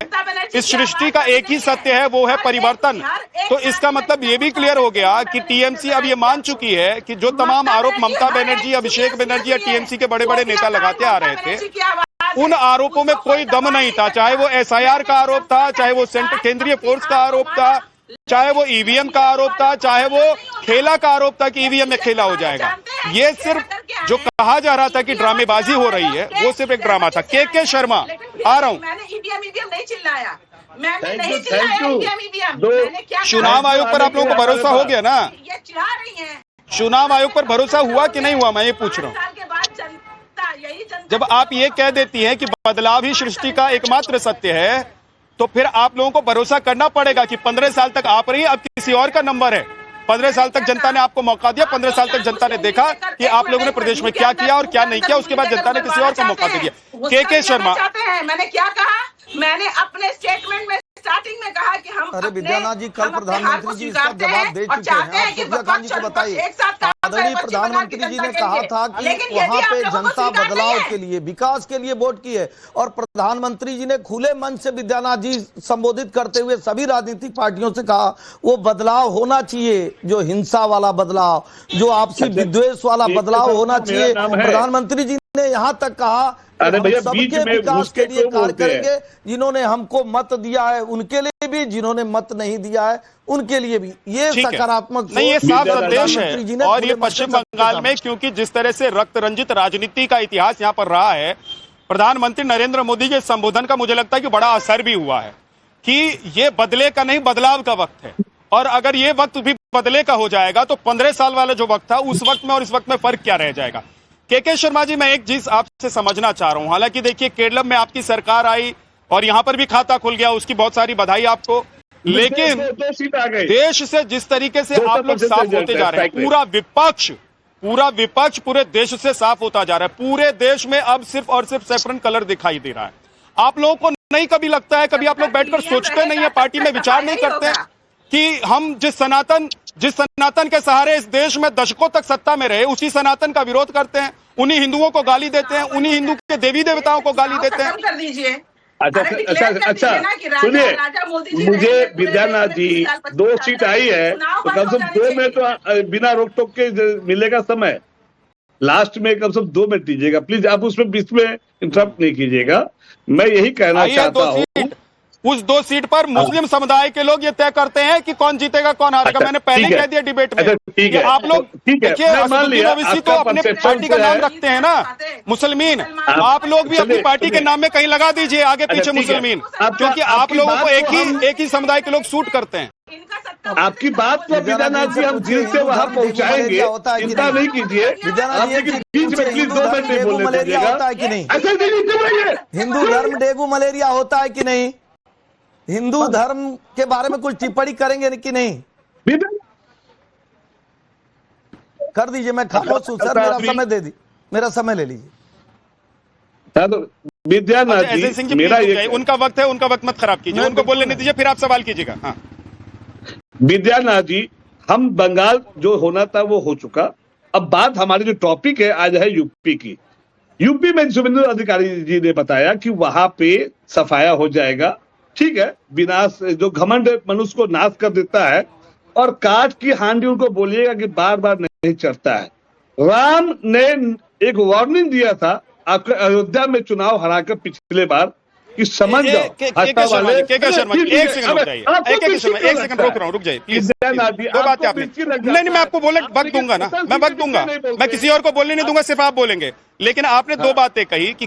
इस सृष्टि का एक ही सत्य है, वो है परिवर्तन। तो इसका मतलब ये भी क्लियर हो गया कि टीएमसी अब ये मान चुकी है कि जो तमाम आरोप ममता बनर्जी, अभिषेक बनर्जी या टीएमसी के बड़े बड़े नेता लगाते आ रहे थे, उन आरोपों में कोई दम नहीं था। चाहे वो एसआईआर का आरोप था, चाहे वो केंद्रीय फोर्स का आरोप था, चाहे वो ईवीएम का आरोप था, चाहे वो खेला का आरोप था कि ईवीएम में खेला हो जाएगा। ये सिर्फ जो कहा जा रहा था कि ड्रामेबाजी हो रही है, वो सिर्फ एक ड्रामा था। के शर्मा, आ रहा हूं। मैंने ईवीएम नहीं चिल्लाया, मैंने नहीं चिल्लाया ईवीएम। चुनाव आयोग पर आप लोगों को भरोसा हो गया ना? ये चिढ़ा रही है। चुनाव आयोग पर भरोसा हुआ कि नहीं हुआ, मैं ये पूछ रहा हूँ। जब आप ये कह देती हैं कि बदलाव ही सृष्टि का एकमात्र सत्य है, तो फिर आप लोगों को भरोसा करना पड़ेगा कि 15 साल तक आप रही, अब किसी और का नंबर है। 15 साल तक जनता ने आपको मौका दिया, 15 साल तक जनता ने देखा कि आप लोगों ने प्रदेश में क्या किया और क्या नहीं किया। उसके बाद जनता ने किसी और को मौका दे दिया। के शर्मा, मैंने क्या कहा? मैने अपने स्टेटमेंट में स्टार्टिंग में कहा कि हम अरे विद्यानाथ जी, कल प्रधानमंत्री जी इसका जवाब दे चुके हैं। आप सोफिया खान जी को बताइए, आदरणीय प्रधानमंत्री जी ने कहा था कि वहां पे जनता बदलाव के लिए, विकास के लिए वोट की है, और प्रधानमंत्री जी ने खुले मन से विद्यानाथ जी संबोधित करते हुए सभी राजनीतिक पार्टियों से कहा वो बदलाव होना चाहिए, जो हिंसा वाला बदलाव, जो आपसी विद्वेष वाला बदलाव होना चाहिए। प्रधानमंत्री जी ने यहाँ तक कहा अरे भैया, सबके विकास के लिए कार्य करेंगे, जिन्होंने हमको मत दिया है उनके लिए भी, जिन्होंने मत नहीं दिया है उनके लिए भी। ये सकारात्मक नहीं, ये साफ संदेश है। और ये पश्चिम बंगाल में, क्योंकि जिस तरह से रक्त रंजित राजनीति का इतिहास यहाँ पर रहा है, प्रधानमंत्री नरेंद्र मोदी के संबोधन का मुझे लगता है कि बड़ा असर भी हुआ है कि ये बदले का नहीं, बदलाव का वक्त है। और अगर ये वक्त भी बदले का हो जाएगा तो 15 साल वाला जो वक्त था, उस वक्त में और इस वक्त में फर्क क्या रह जाएगा। के शर्मा जी, मैं एक चीज आपसे समझना चाह रहा हूं। हालांकि देखिए, केरलम में आपकी सरकार आई और यहां पर भी खाता खुल गया, उसकी बहुत सारी बधाई आपको। लेकिन देश से जिस तरीके से आप लोग साफ होते जा रहे हैं, पूरा विपक्ष पूरे देश से साफ होता जा रहा है। पूरे देश में अब सिर्फ और सिर्फ सैफरन कलर दिखाई दे रहा है। आप लोगों को नहीं कभी लगता है, कभी आप लोग बैठकर सोचते नहीं है, पार्टी में विचार नहीं करते कि हम जिस सनातन के सहारे इस देश में दशकों तक सत्ता में रहे, उसी सनातन का विरोध करते हैं, उन्हीं हिंदुओं को गाली देते हैं, उन्हीं हिंदू के देवी देवताओं को गाली देते हैं। कर दीजिए। अच्छा सुनिए, मुझे विद्यानाथ जी 2 सीट आई है, तो कम से कम 2 में तो बिना रोक टोक के मिलेगा समय। लास्ट में कम से कम 2 मिनट दीजिएगा प्लीज, आप उसमें बीच में इंटरप्ट नहीं कीजिएगा। मैं यही कहना चाहता हूँ, उस 2 सीट पर मुस्लिम समुदाय के लोग ये तय करते हैं कि कौन जीतेगा कौन हारेगा। मैंने पहले कह दिया डिबेट में। ठीक है, आप लोग देखिए, ओवैसी तो अपने पार्टी का नाम रखते हैं ना, मुसलमान। आप लोग भी अपनी पार्टी के नाम में कहीं लगा दीजिए आगे पीछे मुसलमान, क्योंकि आप लोगों को एक ही समुदाय के लोग सूट करते हैं। आपकी बात तो विद्यानाथ जी हम दिल से वहां पहुंचाएंगे, चिंता नहीं कीजिए। बीच में प्लीज 2 मिनट डेंगू मलेरिया होता है कि नहीं? हिंदू धर्म डेंगू मलेरिया होता है कि नहीं? हिंदू धर्म के बारे में कुछ टिप्पणी करेंगे कि नहीं? कर दीजिए, मैं खामोश हूँ सर, मेरा समय दे दी, मेरा समय ले लीजिए। तो विद्यानाथ एसएन सिंह जी, जी मेरा प्लीज रुक ये जाइए, उनका वक्त है, उनका वक्त मत खराब कीजिए, उनको बोलने नहीं दीजिए, फिर आप सवाल कीजिएगा। हाँ विद्यानाथ जी, हम बंगाल जो होना था वो हो चुका। अब बात हमारी जो टॉपिक है आज है यूपी की। यूपी में शुभेंदु अधिकारी जी ने बताया कि वहां पे सफाया हो जाएगा, ठीक है, विनाश जो घमंड मनुष्य को नाश कर देता है, और काठ की हांडी उनको बोलिएगा कि बार बार नहीं चढ़ता है। राम ने एक वार्निंग दिया था आपके अयोध्या में चुनाव हराकर पिछले बार कि समझ जाओ। के शर्मा एक सेकंड रुक जाइए, एक सेकंड रोक रहा हूँ, रुक जाइए प्लीज। दो बातें आपने, नहीं मैं आपको बोले वक्त दूंगा ना, मैं वक्त दूंगा, मैं किसी और को बोलने नहीं दूंगा, सिर्फ आप बोलेंगे। लेकिन आपने दो बातें कही कि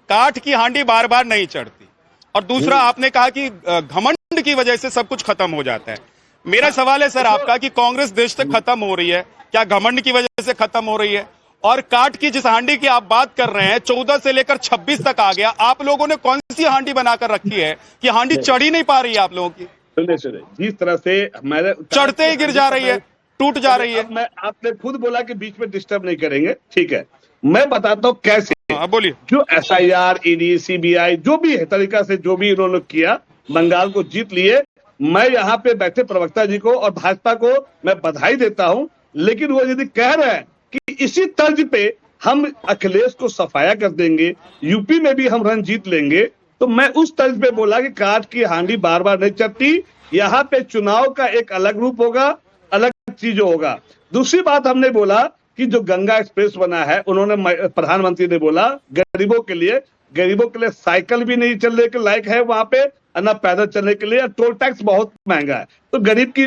काठ की हांडी बार बार नहीं चढ़ती, और दूसरा आपने कहा कि घमंड की वजह से सब कुछ खत्म हो जाता है। मेरा सवाल है सर आपका कि कांग्रेस देश से खत्म हो रही है, क्या घमंड की वजह से खत्म हो रही है? और काठ की जिस हांडी की आप बात कर रहे हैं 14 से लेकर 26 तक आ गया, आप लोगों ने कौन सी हांडी बनाकर रखी है कि हांडी चढ़ ही नहीं पा रही है आप लोगों की? सुनिए, जिस तररह से हमारे चढ़ते ही गिर जा रही है, टूट जा रही है। मैं आपने खुद बोला कि बीच में डिस्टर्ब नहीं करेंगे, ठीक है, मैं बताता हूँ कैसे। बोलिए। जो SIR, ED, CBI जो भी है तरीका से जो भी इन्होंने किया, बंगाल को जीत लिए। मैं यहाँ पे बैठे प्रवक्ता जी को और भाजपा को मैं बधाई देता हूँ, लेकिन वो यदि कह रहे हैं कि इसी तर्ज पे हम अखिलेश को सफाया कर देंगे, यूपी में भी हम रन जीत लेंगे, तो मैं उस तर्ज पे बोला कि काठ की हांडी बार बार नहीं चढ़ती। यहाँ पे चुनाव का एक अलग रूप होगा, अलग चीज होगा। दूसरी बात हमने बोला कि जो गंगा एक्सप्रेस बना है, उन्होंने प्रधानमंत्री ने बोला गरीबों के लिए साइकिल भी नहीं चलने के लायक है वहां पे, ना पैदल चलने के लिए, टोल टैक्स बहुत महंगा है। तो गरीब की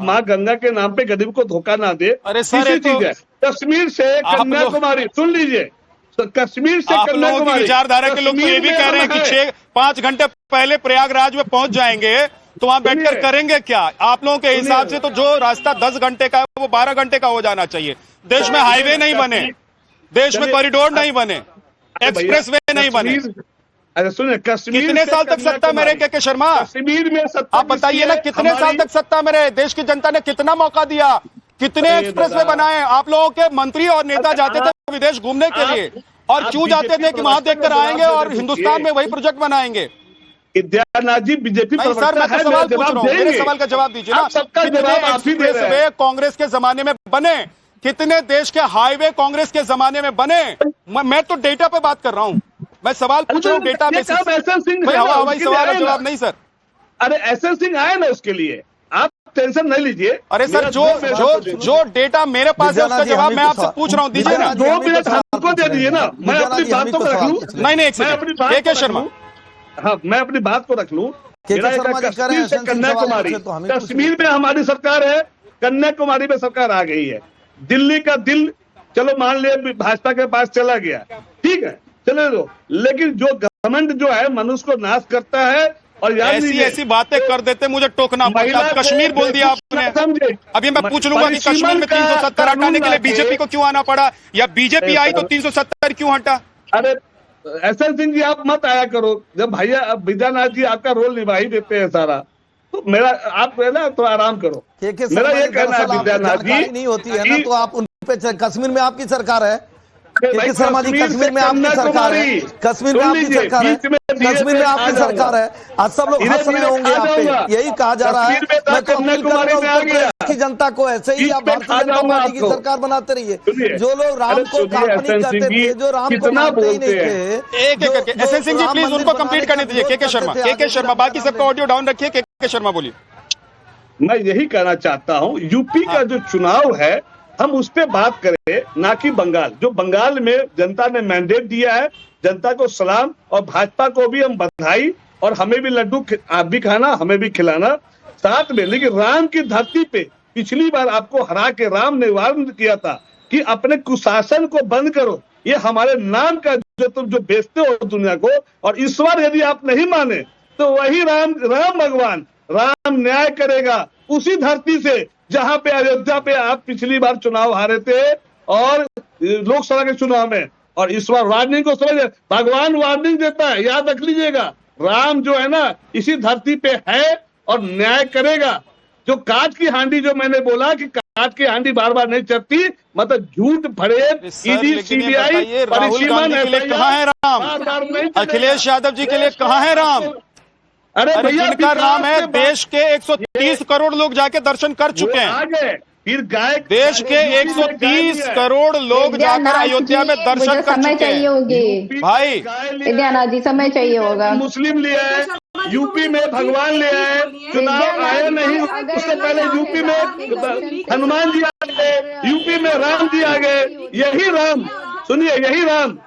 माँ गंगा के नाम पे गरीब को धोखा ना दे। अरे सर, चीज है कश्मीर से कन्याकुमारी, सुन लीजिए, कश्मीर से कन्याकुमारी, विचारधारा के लोग तो ये भी कह रहे हैं कि 6-5 घंटे पहले प्रयागराज में पहुंच जाएंगे, तो वहां बैठकर करेंगे क्या? आप लोगों के हिसाब से तो जो रास्ता 10 घंटे का है वो 12 घंटे का हो जाना चाहिए। देश में हाईवे नहीं बने, देश में कॉरिडोर नहीं बने, एक्सप्रेस वे नहीं बने। अरे सुनिए, कश्मीर कितने साल तक सत्ता में रहे के शर्मा? कश्मीर में सत्ता, आप बताइए ना, कितने साल तक सत्ता में रहे? देश की जनता ने कितना मौका दिया, कितने एक्सप्रेस वे बनाए? आप लोगों के मंत्री और नेता जाते थे विदेश घूमने के लिए, और क्यों जाते थे कि वहां देखकर आएंगे और हिंदुस्तान में वही प्रोजेक्ट बनाएंगे। विद्यानाथ जी बीजेपी सर, मैं तो सवाल पूछ रहा हूँ, मेरे सवाल का जवाब दीजिए ना। सबका जवाब आप ही दे रहे हैं। कांग्रेस के जमाने में बने, कितने देश के हाईवे कांग्रेस के जमाने में बने? मैं तो डेटा पे बात कर रहा हूँ, मैं सवाल पूछ रहा हूँ डेटा बेसिस। हवाई सवाल है, जवाब नहीं सर। अरे SN सिंह आए ना उसके लिए, आप टेंशन नहीं लीजिए। अरे सर, जो डेटा मेरे पास है उसका जवाब मैं आपसे पूछ रहा हूँ, दीजिए ना। 2 मिनट हमको दे दीजिए ना, मैं अपनी बातों को रख लूँ। नहीं, एक सेकंड, के शर्मा, हाँ, मैं अपनी बात को रख लूँ। कश्मीर से कन्याकुमारी, कश्मीर में हमारी सरकार है, कन्याकुमारी में सरकार आ गई है। दिल्ली का दिल चलो मान लिया भाजपा के पास चला गया, ठीक है, चले दो, लेकिन जो घमंड जो है मनुष्य को नाश करता है। और ऐसी बातें कर देते, मुझे टोकना पड़ता। कश्मीर बोल दिया आपने, अभी मैं पूछ लूंगा कि कश्मीर में 370 हटाने के लिए बीजेपी को क्यों आना पड़ा, या बीजेपी आई तो 370 क्यों हटा? अरे SN सिंह जी, आप मत आया करो, जब भैया विद्यानाथ जी आपका रोल निभा ही देते हैं सारा, तो मेरा आप ना तो आराम करो। मेरा ये कहना है विद्यानाथ जी, नहीं होती है ना, तो आप उन पे, कश्मीर में आपकी सरकार है, शर्मा जी, कश्मीर में आपकी सरकार है, कश्मीर में आपकी सरकार है, कश्मीर में आपकी सरकार है। आज सब लोग हंस रहे होंगे आप पे, यही कहा जा रहा है। मैं तो अपील कर रहा हूं उत्तर प्रदेश की जनता को, ऐसे ही आप भारतीय जनता पार्टी की सरकार बनाते रहिए। जो लोग राम को काल्पनिक करते थे, जो राम को मानते ही नहीं थे, एक एक करके SN सिंह जी प्लीज उनको कंप्लीट करने दीजिए। के शर्मा, बाकी सबका ऑडियो डाउन रखिए। के शर्मा बोलिए। मैं यही कहना चाहता हूँ, यूपी का जो चुनाव है हम उस पे बात करें, ना कि बंगाल। जो बंगाल में जनता ने मैंडेट दिया है, जनता को सलाम, और भाजपा को भी हम बधाई, और हमें भी लड्डू आप भी खाना, हमें भी खिलाना साथ में। लेकिन राम की धरती पे पिछली बार आपको हरा के राम ने वार्न किया था कि अपने कुशासन को बंद करो, ये हमारे नाम का जो तुम जो बेचते हो दुनिया को। और इस बार यदि आप नहीं माने तो वही राम भगवान राम न्याय करेगा उसी धरती से जहां पे अयोध्या पे आप पिछली बार चुनाव हारे थे, और लोकसभा के चुनाव में। और इस बार वार्निंग को समझ, भगवान वार्निंग देता है, याद रख लीजिएगा। राम जो है ना इसी धरती पे है और न्याय करेगा। जो काठ की हांडी जो मैंने बोला कि काट के हांडी बार बार नहीं चढ़ती, मतलब झूठ फरेब ईडी सीबीआई राहुल गांधी के लिए कहाँ है राम? अखिलेश यादव जी के लिए कहाँ है राम? अरे भैया जिनका राम है, देश के 130 करोड़ लोग जाके दर्शन कर चुके हैं। फिर गाय देश के 130 करोड़ लोग जाकर अयोध्या में दर्शन कर चुके हैं। भाई विद्यानाथ जी, समय चाहिए होगा। मुस्लिम ले आए, यूपी में भगवान ले आए, चुनाव आए नहीं, उससे पहले यूपी में हनुमान जी आ गए, यूपी में राम जी आ गए। यही राम, सुनिए, यही राम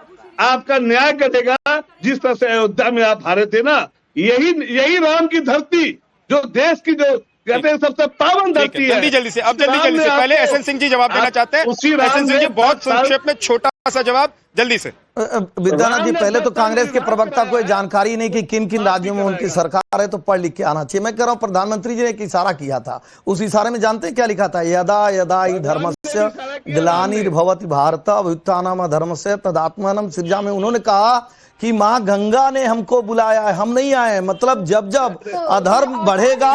आपका न्याय करेगा। जिस तरह से अयोध्या में आप हारे थे ना, यही राम की धरती, जो देश की जो कहते हैं सबसे पावन धरती है। जल्दी से अब जल्दी से पहले एसएन सिंह जी जवाब देना चाहते हैं। एसएन सिंह जी बहुत संक्षेप में छोटा सा जवाब जल्दी से। विद्यानाथ जी, पहले तो कांग्रेस के प्रवक्ता को जानकारी नहीं कि किन किन राज्यों में उनकी सरकार है, तो पढ़ लिख के आना चाहिए। मैं कह रहा हूँ प्रधानमंत्री जी ने एक इशारा किया था, उस इशारे में जानते हैं क्या लिखा था? यदा यदा ही धर्मस्य ग्लानिर्भवति भारत अभ्युत्थानम धर्मस्य तदात्मानं सृजामि। उन्होंने कहा कि माँ गंगा ने हमको बुलाया है, हम नहीं आए। मतलब जब जब अधर्म बढ़ेगा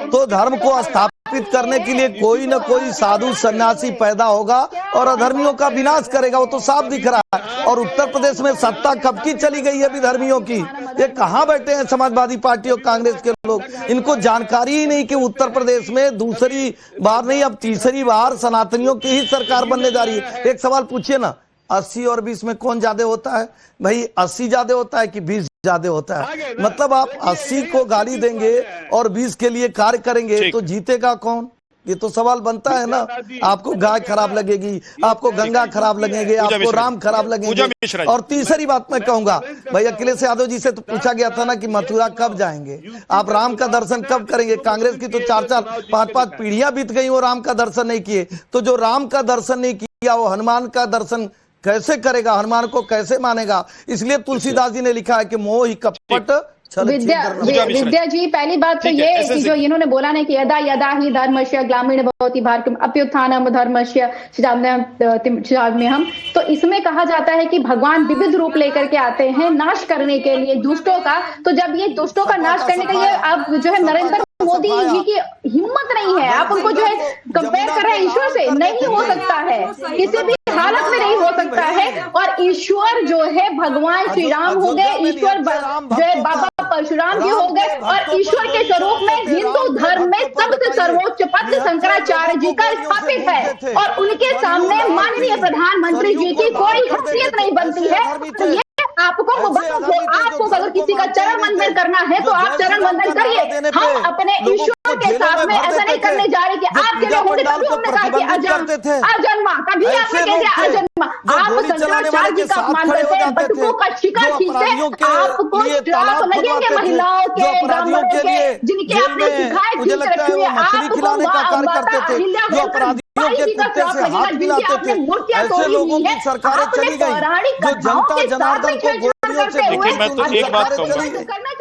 तो धर्म को स्थापित करने के लिए कोई न कोई साधु सन्यासी पैदा होगा और अधर्मियों का विनाश करेगा, वो तो साफ दिख रहा है। और उत्तर प्रदेश में सत्ता कब की चली गई है विधर्मियों की? ये कहाँ बैठे हैं समाजवादी पार्टी और कांग्रेस के लोग? इनको जानकारी ही नहीं कि उत्तर प्रदेश में दूसरी बार नहीं, अब तीसरी बार सनातनियों की ही सरकार बनने जा रही है। एक सवाल पूछिए ना, 80 और 20 में कौन ज्यादा होता है? भाई 80 ज्यादा होता है कि 20 ज्यादा होता है? मतलब आप 80 को गाली देंगे और 20 के लिए कार्य करेंगे तो जीतेगा कौन? ये तो सवाल बनता है ना। आपको गाय खराब लगेगी, आपको गंगा खराब लगेगी, आपको राम खराब लगेंगे। और तीसरी बात मैं कहूंगा, भाई अखिलेश यादव जी से तो पूछा गया था ना कि मथुरा कब जाएंगे, आप राम का दर्शन कब करेंगे? कांग्रेस की तो 4-4, 5-5 पीढ़ियां बीत गई वो राम का दर्शन नहीं किए। तो जो राम का दर्शन नहीं किया वो हनुमान का दर्शन कैसे करेगा? हनुमान को कैसे मानेगा? इसलिए तुलसीदास जी ने लिखा है कि मोह ही कपट विद्या जी, पहली बात तो ये कि जो इन्होंने बोला ना कि यदा यदा ही धर्मस्य ग्लामिण भवति भारत अभ्युत्थानम धर्मस्य सृजाम्यहम् हम, तो इसमें कहा जाता है कि भगवान विविध रूप लेकर के आते हैं नाश करने के लिए दुष्टों का। तो जब ये दुष्टों का नाश करने के लिए अब जो है नरेंद्र मोदी जी की हिम्मत नहीं है, आप उनको जो है कंपेयर कर रहे हैं ईश्वर से, नहीं हो सकता है, किसी भी हालत में नहीं हो सकता है। और ईश्वर जो है भगवान श्री राम हो गए, ईश्वर जो है बाबा परशुराम जी हो गए, और ईश्वर के स्वरूप में हिंदू धर्म में सबसे सर्वोच्च पद शंकराचार्य जी का स्थापित है, और उनके सामने माननीय प्रधानमंत्री जी की कोई हैसियत नहीं बनती है। तो ये आपको अगर किसी का चरण वंदन करना है तो आप चरण वंदन करिए। हम अपने ईश्वर के साथ में ऐसा नहीं करने जा रहे कि आपके लिए होंगे, तभी हमने कहा कि अजन्मा, कभी आपने कह दिया अजन्मा। आप शंकराचार्य जी का अपमान करते हैं, बटुकों का शिकार खींचते, आपको श्राप लगेंगे महिलाओं के, ब्राह्मणों के, जिनके आपने सिखाए खींच रखी है, आपको माता अहिल्या ऐसे लोगों की सरकारें चली गई जो जनता जनार्दन को गोलियों से। देखिए,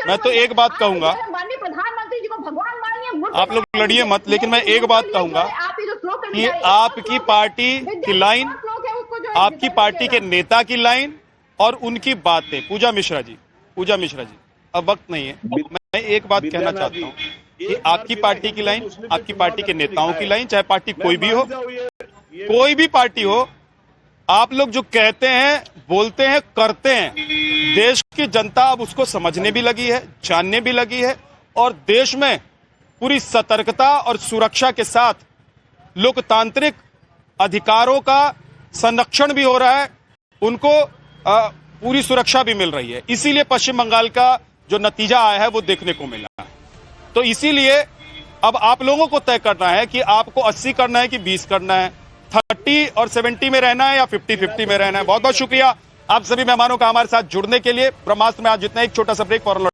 मैं तो एक बात कहूंगा, माननीय प्रधानमंत्री जी को भगवान मानिए, आप लोग लड़िए मत, लेकिन मैं एक बात कहूंगा कि आपकी पार्टी की लाइन, आपकी पार्टी के नेता की लाइन और उनकी बातें। पूजा मिश्रा जी, अब वक्त नहीं है, मैं एक बात कहना चाहता हूँ कि आपकी पार्टी की लाइन, आपकी पार्टी के नेताओं की लाइन, चाहे पार्टी कोई भी पार्टी हो, आप लोग जो कहते हैं, बोलते हैं, करते हैं, देश की जनता अब उसको समझने भी लगी है, जानने भी लगी है, और देश में पूरी सतर्कता और सुरक्षा के साथ लोकतांत्रिक अधिकारों का संरक्षण भी हो रहा है, उनको पूरी सुरक्षा भी मिल रही है। इसीलिए पश्चिम बंगाल का जो नतीजा आया है वो देखने को मिला है। तो इसीलिए अब आप लोगों को तय करना है कि आपको 80 करना है कि 20 करना है, 30 और 70 में रहना है या 50-50 में रहना है। बहुत बहुत शुक्रिया आप सभी मेहमानों का हमारे साथ जुड़ने के लिए। ब्रह्मास्त्र में आज जितना एक छोटा सा ब्रेक फॉर